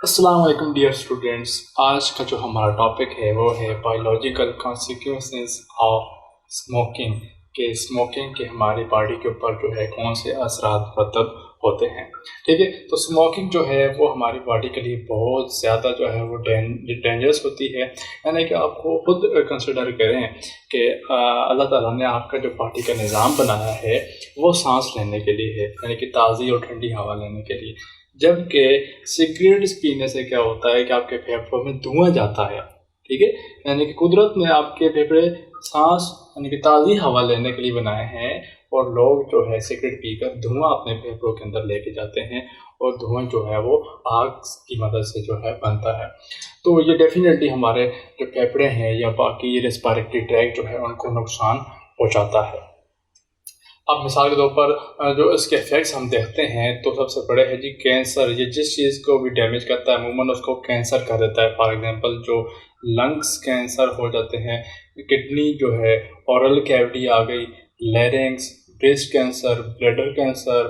अस्सलाम वालेकुम dear students. आज का जो हमारा टॉपिक है वो है बायोलॉजिकल कॉन्सिक्वेंसेस ऑफ स्मोकिंग। के स्मोकिंग के हमारी बॉडी के ऊपर जो है कौन से असरात मुरतब होते हैं। ठीक है, तो स्मोकिंग जो है वो हमारी बॉडी के लिए बहुत ज़्यादा जो है वो डेंजरस होती है। यानी कि आपको खुद कंसिडर करें कि अल्लाह ताला ने आपका जो बॉडी का निज़ाम बनाया है वो सांस लेने के लिए है, यानी कि ताज़ी और ठंडी हवा लेने के लिए। जबकि सिगरेट पीने से क्या होता है कि आपके फेफड़ों में धुआं जाता है। ठीक है, यानी कि कुदरत ने आपके फेफड़े सांस यानी कि ताज़ी हवा लेने के लिए बनाए हैं, और लोग जो है सिगरेट पीकर धुआं अपने फेफड़ों के अंदर लेके जाते हैं, और धुआं जो है वो आग की मदद से जो है बनता है। तो ये डेफिनेटली हमारे जो फेफड़े हैं या बाकी रेस्पिरेटरी ट्रैक जो है उनको नुकसान पहुँचाता है। अब मिसाल के तौर पर जो इसके इफ़ेक्ट्स हम देखते हैं तो सबसे बड़े है जी कैंसर। ये जिस चीज़ को भी डैमेज करता है अमूमन उसको कैंसर कर देता है। फॉर एग्जांपल जो लंग्स कैंसर हो जाते हैं, किडनी जो है, ओरल कैविटी आ गई, larynx, breast cancer, bladder cancer,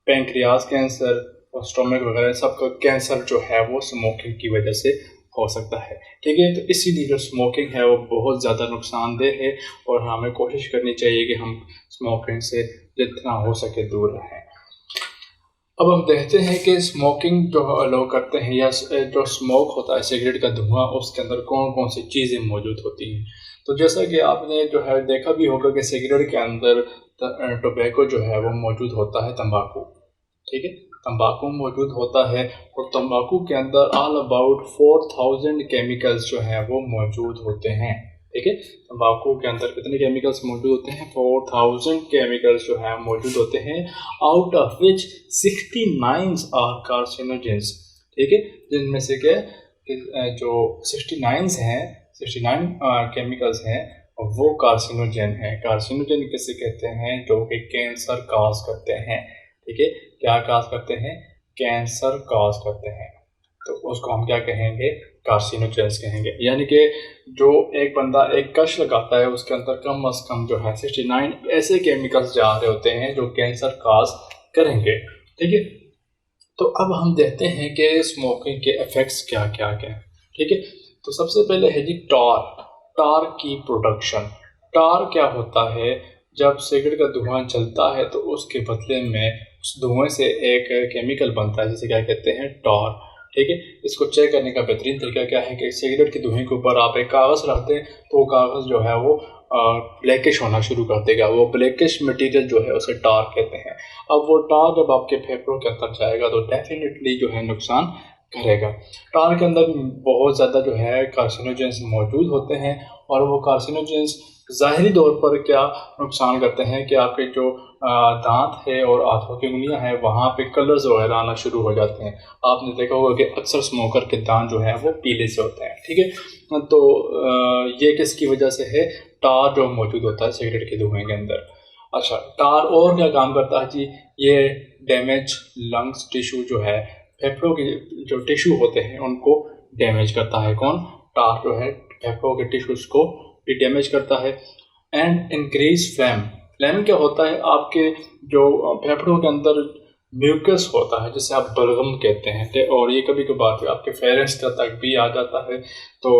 pancreas cancer और स्टोमक वगैरह सबका कैंसर जो है वो स्मोकिंग की वजह से हो सकता है। ठीक है, तो इसीलिए जो स्मोकिंग है वो बहुत ज़्यादा नुकसानदेह है, और हमें कोशिश करनी चाहिए कि हम स्मोकिंग से जितना हो सके दूर रहें। अब हम देखते हैं कि स्मोकिंग जो लोग करते हैं या जो स्मोक होता है सिगरेट का धुआं, उसके अंदर कौन कौन सी चीज़ें मौजूद होती हैं। तो जैसा कि आपने जो है देखा भी होगा कि सिगरेट के अंदर टोबैको जो है वो मौजूद होता है, तंबाकू। ठीक है, तंबाकू मौजूद होता है, और तंबाकू के अंदर ऑल अबाउट 4000 केमिकल्स जो हैं वो मौजूद होते हैं। ठीक है, तंबाकू के अंदर कितने केमिकल्स मौजूद होते हैं? 4000 केमिकल्स जो है मौजूद होते हैं, out of which 69 are carcinogens. ठीक है, जिनमें से के जो 69 हैं, 69 केमिकल्स हैं वो कार्सिनोजेन हैं। कार्सिनोजेन किसे कहते हैं? जो कि कैंसर काज करते हैं। ठीक है, क्या काज करते हैं? कैंसर काज करते हैं। तो उसको हम क्या कहेंगे? कार्सिनोजेंस कहेंगे। यानी कि जो एक बंदा एक कश लगाता है उसके अंदर कम अज़ कम जो है 69 ऐसे केमिकल्स जा रहे होते हैं जो कैंसर काज करेंगे। ठीक है, तो अब हम देखते हैं कि स्मोकिंग के इफ़ेक्ट्स क्या क्या क्या हैं। ठीक है, तो सबसे पहले है जी टार। टार की प्रोडक्शन। टार क्या होता है? जब सिगरेट का धुआं चलता है तो उसके बदले में उस धुएं से एक केमिकल बनता है जिसे क्या कहते हैं? टार। ठीक है, इसको चेक करने का बेहतरीन तरीका क्या है कि सिगरेट के धुएं के ऊपर आप एक कागज़ रखते हैं तो वो कागज़ जो है वो ब्लैकिश होना शुरू कर देगा। वो ब्लैकिश मटेरियल जो है उसे टार कहते हैं। अब वो टार जब आपके फेफड़ों के अंदर जाएगा तो डेफिनेटली जो है नुकसान करेगा। टार के अंदर बहुत ज़्यादा जो है कार्सिनोजेंस मौजूद होते हैं, और वो कार्सिनोजेंस ज़ाहिरी तौर पर क्या नुकसान करते हैं कि आपके जो दांत है और हाथों की उंगलियां हैं वहाँ पे कलर्स वगैरह आना शुरू हो जाते हैं। आपने देखा होगा कि अक्सर स्मोकर के दांत जो है वो पीले से होते हैं। ठीक है, तो ये किसकी वजह से है? टार जो मौजूद होता है सिगरेट के धुएं के अंदर। अच्छा, टार और क्या काम करता है जी? ये डैमेज लंग्स टिश्यू जो है, फेफड़ों के जो टिश्यू होते हैं उनको डैमेज करता है। कौन? टार जो है फेफड़ों के टिश्यूज को भी डैमेज करता है। And increase flame. फ्लैम क्या होता है? आपके जो फेफड़ों के अंदर म्यूकस होता है जिसे आप बलगम कहते हैं, और ये कभी कभार आपके फेरेंस तक भी आ जाता है। तो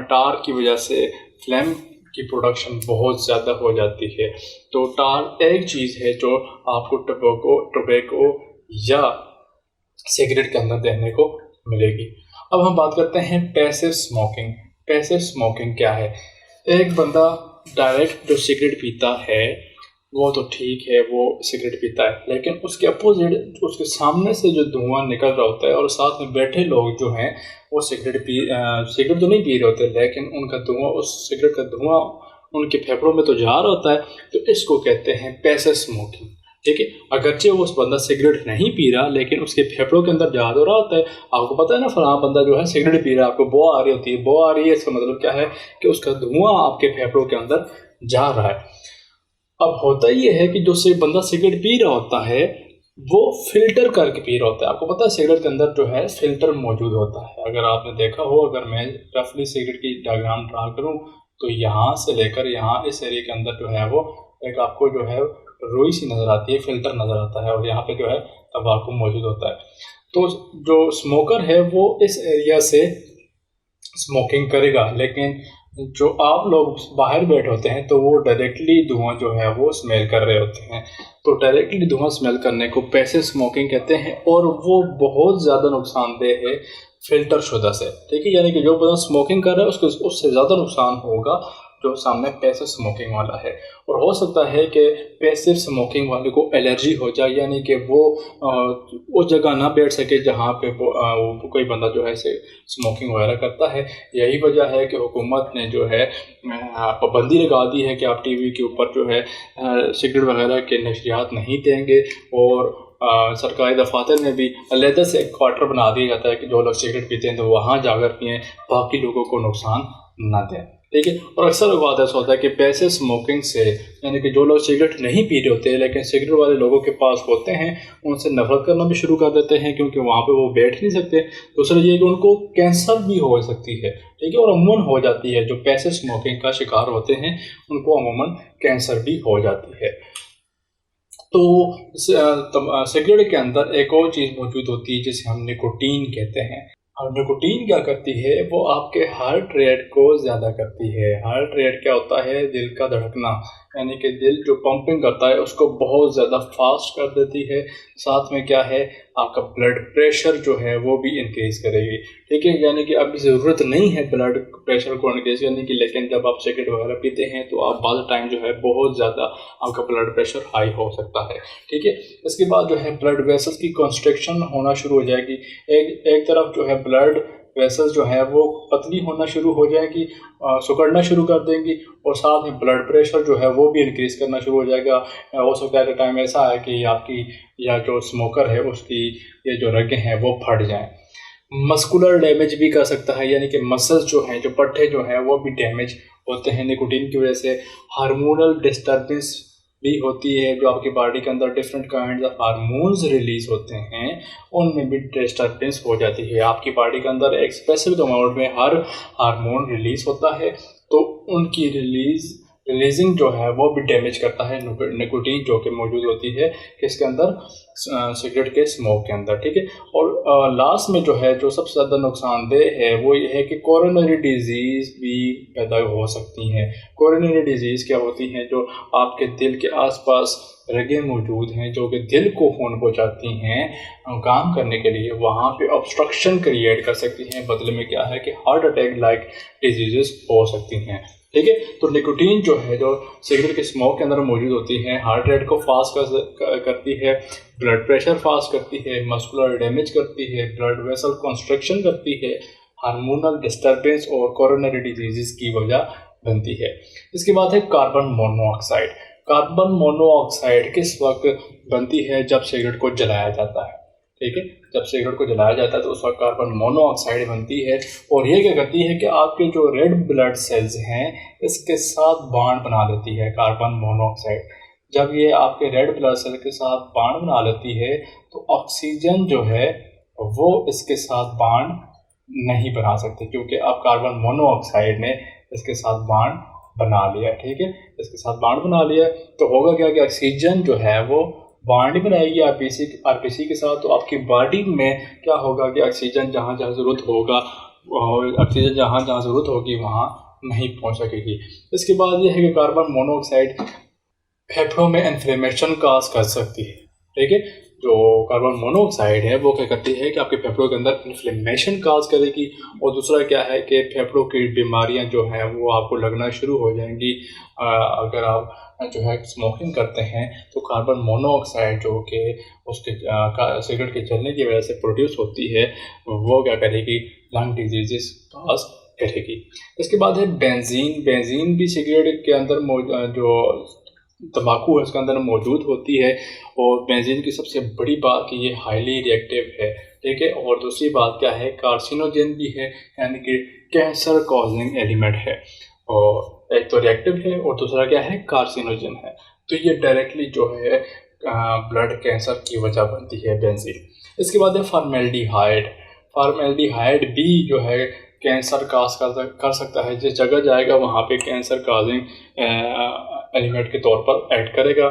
टार की वजह से फ्लैम की प्रोडक्शन बहुत ज़्यादा हो जाती है। तो टार एक चीज़ है जो आपको टोबैको या सिगरेट के अंदर देखने को मिलेगी। अब हम बात करते हैं पैसिव स्मोकिंग। पैसिव स्मोकिंग क्या है? एक बंदा डायरेक्ट जो सिगरेट पीता है वो तो ठीक है, वो सिगरेट पीता है, लेकिन उसके अपोजिट उसके सामने से जो धुआं निकल रहा होता है और साथ में बैठे लोग जो हैं वो सिगरेट तो नहीं पी रहे होते, लेकिन उनका धुआं, उस सिगरेट का धुआं उनके फेफड़ों में तो जा रहा होता है। तो इसको कहते हैं पैसिव स्मोकिंग। ठीक है, अगरचे वो उस बंदा सिगरेट नहीं पी रहा लेकिन उसके फेफड़ों के अंदर जा तो रहा होता है। आपको पता है ना, फलाना बंदा जो है सिगरेट पी रहा है, आपको बो आ रही होती है। बो आ रही है, इसका मतलब क्या है कि उसका धुआं आपके फेफड़ों के अंदर जा रहा है। अब होता ये है कि जो से बंदा सिगरेट पी रहा होता है वो फिल्टर करके पी रहा होता है। आपको पता है सिगरेट के अंदर जो है फिल्टर मौजूद होता है। अगर आपने देखा हो, अगर मैं रफली सिगरेट की डायग्राम ड्रा करूं तो यहाँ से लेकर यहाँ इस एरिया के अंदर जो है वो एक आपको जो है रुई सी नज़र आती है, फिल्टर नज़र आता है, और यहाँ पे जो है तंबाकू मौजूद होता है। तो जो स्मोकर है वो इस एरिया से स्मोकिंग करेगा, लेकिन जो आप लोग बाहर बैठे होते हैं तो वो डायरेक्टली धुआं जो है वो स्मेल कर रहे होते हैं। तो डायरेक्टली धुआं स्मेल करने को पैसिव स्मोकिंग कहते हैं, और वो बहुत ज़्यादा नुकसानदेह है फिल्टर शुदा से, ठीक है। यानी कि जो बंदा स्मोकिंग कर रहा है उसको उससे ज़्यादा नुकसान होगा जो सामने पैसिव स्मोकिंग वाला है। और हो सकता है कि पैसिव स्मोकिंग वाले को एलर्जी हो जाए, यानी कि वो उस जगह ना बैठ सके जहाँ पे वो कोई बंदा जो है स्मोकिंग वगैरह करता है। यही वजह है कि हुकूमत ने जो है पाबंदी लगा दी है कि आप टीवी के ऊपर जो है सिगरेट वगैरह के नशरियात नहीं देंगे, और सरकारी दफातर में भी अलहदा से एक क्वार्टर बना दिया जाता है कि जो लोग सिगरेट पीते हैं तो वहाँ जाकर पिएँ, बाकी लोगों को नुकसान ना दें, ठीक है। और अक्सर बात ऐसा होता है कि पैसिव स्मोकिंग से, यानी कि जो लोग सिगरेट नहीं पी रहे होते हैं लेकिन सिगरेट वाले लोगों के पास होते हैं, उनसे नफरत करना भी शुरू कर देते हैं, क्योंकि वहाँ पे वो बैठ नहीं सकते। दूसरा ये कि उनको कैंसर भी हो सकती है, ठीक है, और अमूमन हो जाती है। जो पैसिव स्मोकिंग का शिकार होते हैं उनको अमूमन कैंसर भी हो जाती है। तो सिगरेट के अंदर एक और चीज़ मौजूद होती है जिसे हम निकोटीन कहते हैं। और निकोटीन क्या करती है, वो आपके हार्ट रेट को ज़्यादा करती है। हार्ट रेट क्या होता है, दिल का धड़कना, यानी कि दिल जो पंपिंग करता है उसको बहुत ज़्यादा फास्ट कर देती है। साथ में क्या है, आपका ब्लड प्रेशर जो है वो भी इंक्रीज़ करेगी, ठीक है। यानी कि अभी ज़रूरत नहीं है ब्लड प्रेशर को इंक्रीज़ करने की, लेकिन जब आप सिगरेट वगैरह पीते हैं तो आप बाद टाइम जो है बहुत ज़्यादा आपका ब्लड प्रेशर हाई हो सकता है, ठीक है। इसके बाद जो है ब्लड वेसल्स की कंस्ट्रक्शन होना शुरू हो जाएगी। एक तरफ जो है ब्लड वेसल्स जो है वो पतली होना शुरू हो जाएगी, सिकुड़ना शुरू कर देंगी, और साथ में ब्लड प्रेशर जो है वो भी इंक्रीज़ करना शुरू हो जाएगा। हो सकता है कि टाइम ऐसा है कि आपकी या जो स्मोकर है उसकी ये जो रगें हैं वो फट जाएं। मस्कुलर डैमेज भी कर सकता है, यानी कि मसल्स जो हैं, जो पट्टे जो हैं वो भी डैमेज होते हैं निकोटीन की वजह से। हार्मोनल डिस्टर्बेंस भी होती है, जो आपकी बॉडी के अंदर different kind of hormones release होते हैं, उनमें भी डिस्टर्बेंस हो जाती है। आपकी बॉडी के अंदर एक स्पेसिफिक अमाउंट में हर हार्मोन रिलीज होता है, तो उनकी रिलीजिंग जो है वो भी डैमेज करता है निकोटीन जो कि मौजूद होती है किसके अंदर, सिगरेट के स्मोक के अंदर, ठीक है। और लास्ट में जो है जो सबसे ज़्यादा नुकसानदेह है वो ये है कि कोरोनरी डिजीज़ भी पैदा हो सकती हैं। कोरोनरी डिजीज़ क्या होती हैं, जो आपके दिल के आसपास रगें मौजूद हैं जो कि दिल को खून पहुँचाती हैं काम करने के लिए, वहाँ पे ऑब्स्ट्रक्शन क्रिएट कर सकती हैं। बदले में क्या है कि हार्ट अटैक लाइक डिजीज़ हो सकती हैं, ठीक है। तो निकोटीन जो है जो सिगरेट के स्मोक के अंदर मौजूद होती है, हार्ट रेट को फास्ट करती है, ब्लड प्रेशर फास्ट करती है, मस्कुलर डैमेज करती है, ब्लड वेसल कंस्ट्रक्शन करती है, हार्मोनल डिस्टर्बेंस और कोरोनरी डिजीज़ की वजह बनती है। इसके बाद है कार्बन मोनोऑक्साइड। कार्बन मोनोऑक्साइड किस वक्त बनती है, जब सिगरेट को जलाया जाता है, ठीक है। जब सिगरेट को जलाया जाता है तो उस वक्त कार्बन मोनोऑक्साइड बनती है, और ये क्या करती है कि आपके जो रेड ब्लड सेल्स हैं इसके साथ बॉन्ड बना लेती है कार्बन मोनोऑक्साइड। जब ये आपके रेड ब्लड सेल के साथ बॉन्ड बना लेती है तो ऑक्सीजन जो है वो इसके साथ बॉन्ड नहीं बना सकते, क्योंकि अब कार्बन मोनोऑक्साइड ने इसके साथ बॉन्ड बना लिया, ठीक है। इसके साथ बॉन्ड बना लिया तो होगा क्या कि ऑक्सीजन जो है वो बॉन्ड बनाएगी आरपीसी के साथ, तो आपकी बॉडी में क्या होगा कि ऑक्सीजन जहाँ जहाँ ज़रूरत होगा, ऑक्सीजन जहाँ जहाँ ज़रूरत होगी वहाँ नहीं पहुँच सकेगी। इसके बाद ये है कि कार्बन मोनोऑक्साइड फेफड़ों में इन्फ्लेमेशन काज कर सकती है, ठीक है। जो कार्बन मोनोऑक्साइड है वो क्या करती है कि आपके फेफड़ों के अंदर इन्फ्लेमेशन काज करेगी, और दूसरा क्या है कि फेफड़ों की बीमारियां जो हैं वो आपको लगना शुरू हो जाएंगी। अगर आप जो है स्मोकिंग करते हैं तो कार्बन मोनोऑक्साइड जो कि उसके सिगरेट के जलने की वजह से प्रोड्यूस होती है वो क्या करेगी, लंग डिजीज़ काज करेगी। इसके बाद है बेंजीन। बेंजीन भी सिगरेट के अंदर जो तंबाकू है उसके अंदर मौजूद होती है, और बेंजीन की सबसे बड़ी बात कि ये हाईली रिएक्टिव है, ठीक है। और दूसरी बात क्या है, कार्सिनोजेन भी है, यानी कि कैंसर कॉजिंग एलिमेंट है। और एक तो रिएक्टिव है और दूसरा क्या है, कार्सिनोजेन है। तो ये डायरेक्टली जो है ब्लड कैंसर की वजह बनती है बेंजीन। इसके बाद है फॉर्मेल्डिहाइड। फॉर्मेल्डिहाइड भी जो है कैंसर काज कर सकता है, जिस जगह जाएगा वहाँ पे कैंसर काजिंग एलिमेंट के तौर पर ऐड करेगा।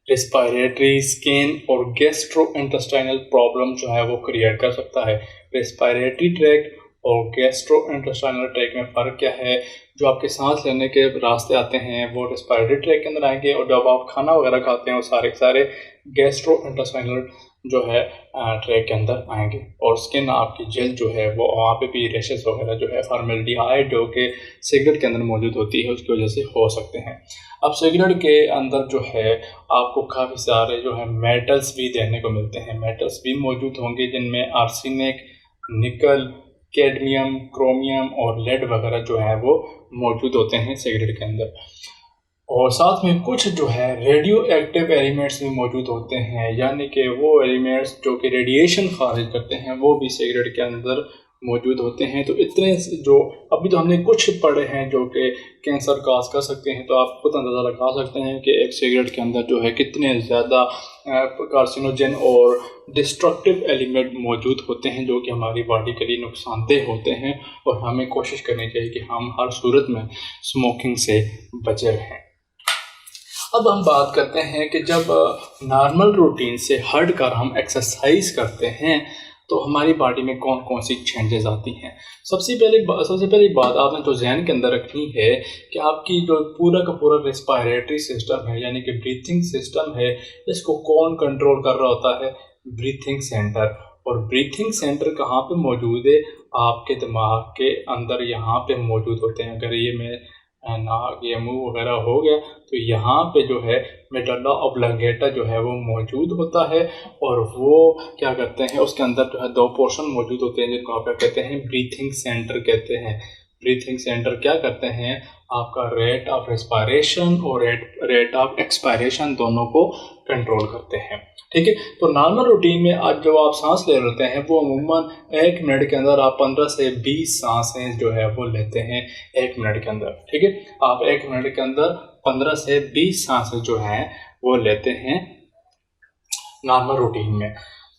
रिस्पायरेटरी, स्किन और गैस्ट्रो इंटेस्टाइनल प्रॉब्लम जो है वो क्रिएट कर सकता है। रिस्पायरेटरी ट्रैक्ट और गैस्ट्रो इंटेस्टाइनल ट्रैक्ट में फ़र्क क्या है? जो आपके सांस लेने के रास्ते आते हैं वो रिस्पायरेटरी ट्रैक्ट के अंदर आएंगे, और जब आप खाना वगैरह खाते हैं वो सारे के सारे गैस्ट्रो इंटेस्टाइनल जो है ट्रैक के अंदर आएंगे। और स्किन आपकी जल्द जो है वो वहाँ पे भी रेशेस वगैरह जो है फॉर्मेल्डिहाइड जो कि सिगरेट के अंदर मौजूद होती है उसकी वजह से हो सकते हैं। अब सिगरेट के अंदर जो है आपको काफ़ी सारे जो है मेटल्स भी देखने को मिलते हैं, मेटल्स भी मौजूद होंगे जिनमें आर्सेनिक, निकल, कैडमियम, क्रोमियम और लेड वगैरह जो है वो मौजूद होते हैं सिगरेट के अंदर। और साथ में कुछ जो है रेडियो एक्टिव एलिमेंट्स भी मौजूद होते हैं, यानी कि वो एलिमेंट्स जो कि रेडिएशन खारिज करते हैं वो भी सिगरेट के अंदर मौजूद होते हैं। तो इतने जो अभी तो हमने कुछ पढ़े हैं जो कि कैंसर काज कर सकते हैं, तो आप खुद अंदाज़ा लगा सकते हैं कि एक सिगरेट के अंदर जो है कितने ज़्यादा कार्सिनोजन और डिस्ट्रक्टिव एलिमेंट मौजूद होते हैं जो कि हमारी बॉडी के लिए नुकसानदेह होते हैं। और हमें कोशिश करनी चाहिए कि हम हर सूरत में स्मोकिंग से बचे रहें। अब हम बात करते हैं कि जब नॉर्मल रूटीन से हट कर हम एक्सरसाइज करते हैं तो हमारी बॉडी में कौन कौन सी चेंजेस आती हैं। सबसे पहली बात आपने जो जहन के अंदर रखनी है कि आपकी जो पूरा का पूरा रेस्पायरेटरी सिस्टम है, यानी कि ब्रीथिंग सिस्टम है, इसको कौन कंट्रोल कर रहा होता है? Breathing centre. और ब्रीथिंग सेंटर कहाँ पे मौजूद है? आपके दिमाग के अंदर यहाँ पे मौजूद होते हैं। अगर ये मैं नाक या मुंह वगैरह हो गया तो यहाँ पे जो है मेडुल्ला ऑब्लांगेटा जो है वो मौजूद होता है, और वो क्या करते हैं उसके अंदर जो है दो पोर्शन मौजूद होते हैं जिनको आप क्या कहते हैं? ब्रीथिंग सेंटर कहते हैं। ब्रीथिंग सेंटर क्या करते हैं? आपका रेट ऑफ रेस्पायरेशन और रेट ऑफ एक्सपायरेशन दोनों को कंट्रोल करते हैं। ठीक है, तो नॉर्मल रूटीन में आज जो आप सांस ले लेते हैं वो अमूमन 1 मिनट के अंदर आप 15 से 20 सांसें जो है वो लेते हैं 1 मिनट के अंदर। ठीक है, आप 1 मिनट के अंदर 15 से 20 सांसें जो हैं वो लेते हैं नॉर्मल रूटीन में।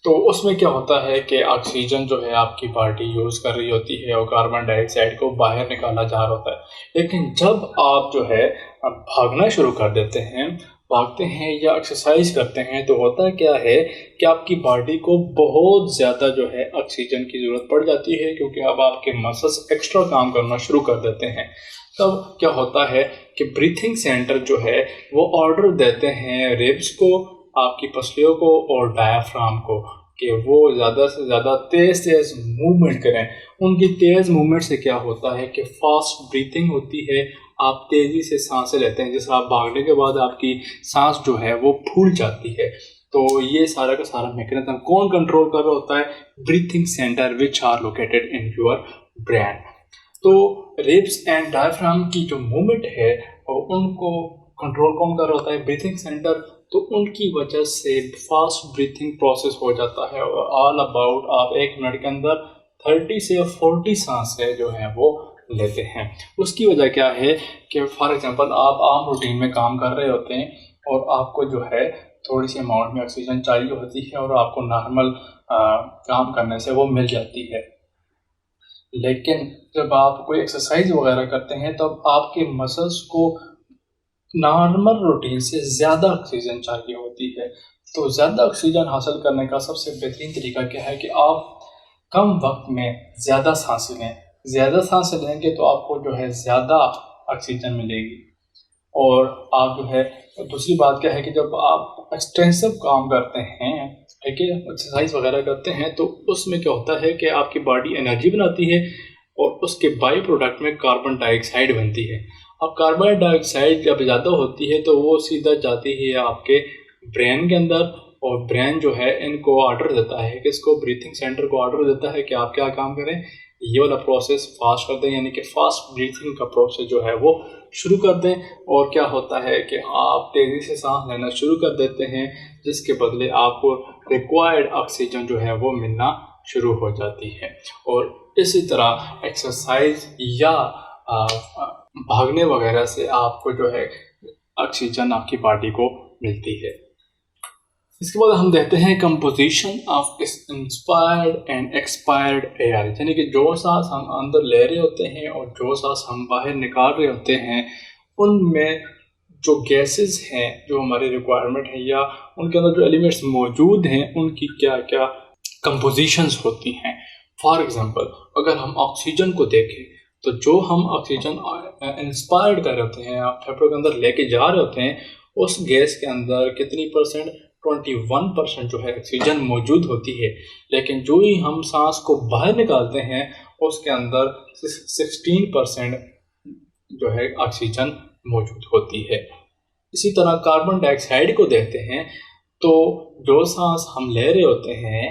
तो उसमें क्या होता है कि ऑक्सीजन जो है आपकी बॉडी यूज़ कर रही होती है और कार्बन डाइऑक्साइड को बाहर निकाला जा रहा होता है। लेकिन जब आप जो है भागना शुरू कर देते हैं, भागते हैं या एक्सरसाइज करते हैं, तो होता क्या है कि आपकी बॉडी को बहुत ज़्यादा जो है ऑक्सीजन की ज़रूरत पड़ जाती है, क्योंकि अब आपके मसल्स एक्स्ट्रा काम करना शुरू कर देते हैं। तब क्या होता है कि ब्रीथिंग सेंटर जो है वो ऑर्डर देते हैं रिब्स को, आपकी पसलियों को और डायाफ्राम को कि वो ज़्यादा से ज़्यादा तेज़ मूवमेंट करें। उनकी तेज़ मूवमेंट से क्या होता है कि फास्ट ब्रीथिंग होती है, आप तेज़ी से सांसें लेते हैं, जैसे आप भागने के बाद आपकी सांस जो है वो फूल जाती है। तो ये सारा का सारा मैकेनिज्म कौन कंट्रोल कर रहा होता है? Breathing centre which are located in your brain. तो रिब्स एंड डायफ्राम की जो मूवमेंट है और उनको कंट्रोल कौन कर रहा होता है? Breathing centre. तो उनकी वजह से फास्ट ब्रीथिंग प्रोसेस हो जाता है और ऑल अबाउट आप 1 मिनट के अंदर 30 से 40 सांसें जो हैं वो लेते हैं। उसकी वजह क्या है कि फॉर एग्जांपल आप आम रूटीन में काम कर रहे होते हैं और आपको जो है थोड़ी सी अमाउंट में ऑक्सीजन चाहिए होती है और आपको नॉर्मल काम करने से वो मिल जाती है। लेकिन जब आप कोई एक्सरसाइज वगैरह करते हैं तब आपके मसल्स को नॉर्मल रूटीन से ज़्यादा ऑक्सीजन चाहिए होती है। तो ज़्यादा ऑक्सीजन हासिल करने का सबसे बेहतरीन तरीका क्या है कि आप कम वक्त में ज़्यादा सांसें लें। ज़्यादा सांसें लेंगे तो आपको जो है ज़्यादा ऑक्सीजन मिलेगी। और आप जो है दूसरी बात क्या है कि जब आप एक्सटेंसिव काम करते हैं, ठीक है, एक्सरसाइज वगैरह करते हैं, तो उसमें क्या होता है कि आपकी बॉडी एनर्जी बनाती है और उसके बाई प्रोडक्ट में कार्बन डाइऑक्साइड बनती है। अब कार्बन डाइऑक्साइड जब ज़्यादा होती है तो वो सीधा जाती है आपके ब्रेन के अंदर, और ब्रेन जो है इनको ऑर्डर देता है कि इसको ब्रीथिंग सेंटर को ऑर्डर देता है कि आप क्या काम करें, ये वाला प्रोसेस फास्ट कर दें, यानी कि फास्ट ब्रीथिंग का प्रोसेस जो है वो शुरू कर दें। और क्या होता है कि आप तेज़ी से सांस लेना शुरू कर देते हैं, जिसके बदले आपको रिक्वायर्ड ऑक्सीजन जो है वो मिलना शुरू हो जाती है। और इसी तरह एक्सरसाइज या भागने वगैरह से आपको जो है ऑक्सीजन आपकी बॉडी को मिलती है। इसके बाद हम देखते हैं composition of inspired and expired air, यानी कि जो सांस हम अंदर ले रहे होते हैं और जो सांस हम बाहर निकाल रहे होते हैं, उनमें जो गैसेस हैं, जो हमारी रिक्वायरमेंट है या उनके अंदर जो एलिमेंट्स मौजूद हैं उनकी क्या क्या कंपोजिशंस होती हैं। फॉर एग्जांपल अगर हम ऑक्सीजन को देखें तो जो हम ऑक्सीजन इंस्पायर्ड कर रहे होते हैं, फेफड़ों के अंदर लेके जा रहे होते हैं, उस गैस के अंदर कितनी परसेंट 21% जो है ऑक्सीजन मौजूद होती है। लेकिन जो ही हम सांस को बाहर निकालते हैं उसके अंदर 16% जो है ऑक्सीजन मौजूद होती है। इसी तरह कार्बन डाइऑक्साइड को देखते हैं तो जो सांस हम ले रहे होते हैं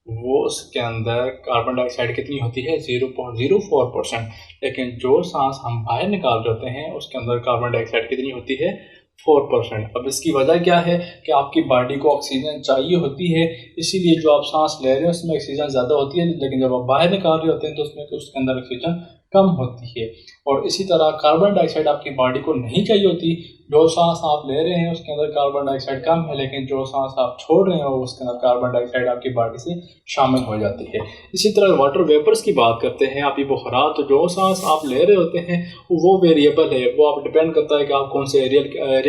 वो उसके अंदर कार्बन डाइऑक्साइड कितनी होती है 0.04%, लेकिन जो सांस हम बाहर निकाल रहे होते हैं उसके अंदर कार्बन डाइऑक्साइड कितनी होती है 4%। अब इसकी वजह क्या है कि आपकी बॉडी को ऑक्सीजन चाहिए होती है, इसीलिए जो आप सांस ले रहे हैं उसमें ऑक्सीजन ज़्यादा होती है, लेकिन जब आप बाहर निकाल रहे होते हैं तो उसके अंदर ऑक्सीजन कम होती है। और इसी तरह कार्बन डाइऑक्साइड आपकी बॉडी को नहीं चाहिए होती, जो सांस आप ले रहे हैं उसके अंदर कार्बन डाइऑक्साइड कम है, लेकिन जो सांस आप छोड़ रहे हैं उसके अंदर कार्बन डाइऑक्साइड आपकी बॉडी से शामिल हो जाती है। इसी तरह वाटर वेपर्स की बात करते हैं, आप ये बुखारात, तो जो सांस आप ले रहे होते हैं वो वेरिएबल है, वो आप डिपेंड करता है कि आप कौन से एरिया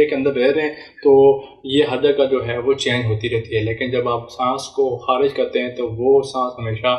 के अंदर रह रहे हैं, तो ये हर जगह जो है वो चेंज होती रहती है। लेकिन जब आप सांस को खारिज करते हैं तो वो सांस हमेशा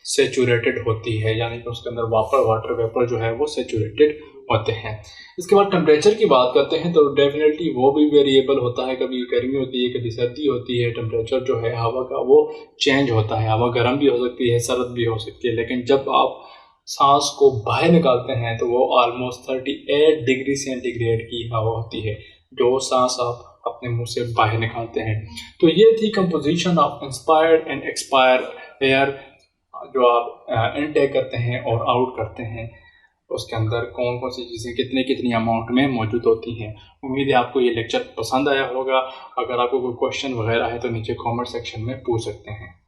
सेचूरेटेड होती है, यानी कि उसके अंदर वाटर वेपर जो है वो सेचूरेटेड होते हैं। इसके बाद टेम्परेचर की बात करते हैं तो डेफिनेटली वो भी वेरिएबल होता है, कभी गर्मी होती है कभी सर्दी होती है, टेम्परेचर जो है हवा का वो चेंज होता है, हवा गर्म भी हो सकती है सर्द भी हो सकती है। लेकिन जब आप सांस को बाहर निकालते हैं तो वो ऑलमोस्ट 38 डिग्री सेंटीग्रेड की हवा होती है जो सांस आप अपने मुंह से बाहर निकालते हैं। तो ये थी composition of inspired and expired air, जो आप इनटेक करते हैं और आउट करते हैं, उसके अंदर कौन कौन सी चीज़ें कितने कितनी अमाउंट में मौजूद होती हैं। उम्मीद है आपको ये लेक्चर पसंद आया होगा। अगर आपको कोई क्वेश्चन वगैरह है तो नीचे कमेंट सेक्शन में पूछ सकते हैं।